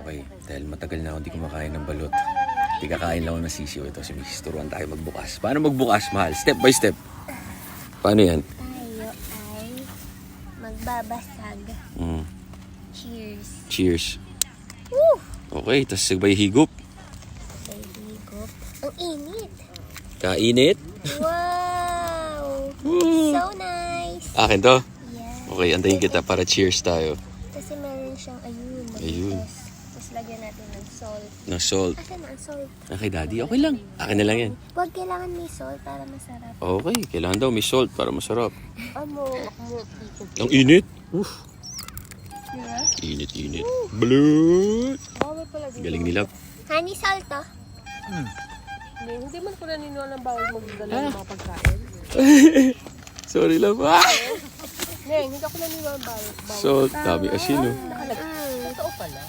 Okay, dahil matagal na ako hindi kumakain ng balot. Hindi kakain lang ako ng sisiw. Ito si Mrs. Turuan tayo magbukas. Paano magbukas, mahal? Step by step. Paano yan? Tayo ay magbabasag. Cheers. Cheers. Woo! Okay, tapos sabay higop. May higop. Ang init. Kainit. Wow! Woo! So nice. Akin to? Yeah. Okay, antayin kita para cheers tayo. Kasi meron siyang ayun. Ayun. Tapos lagyan natin ng salt. No salt. Asan na ang salt? Okay, daddy. Okay lang. Akin na lang yan. Huwag kailangan may salt para masarap. Okay, kailangan daw may salt para masarap. Amo. Ang init. Uf. Diba? Init. Blood. Bawal pala dito. Galing nila. Honey salt to. Hindi man ko naniniwala ng bawal magdala ng mga pagkain. Sorry lang. Ah! Hindi ako naniniwala ng bawal. Salt. Dami asin, no? Nakalagay. Totoo pala.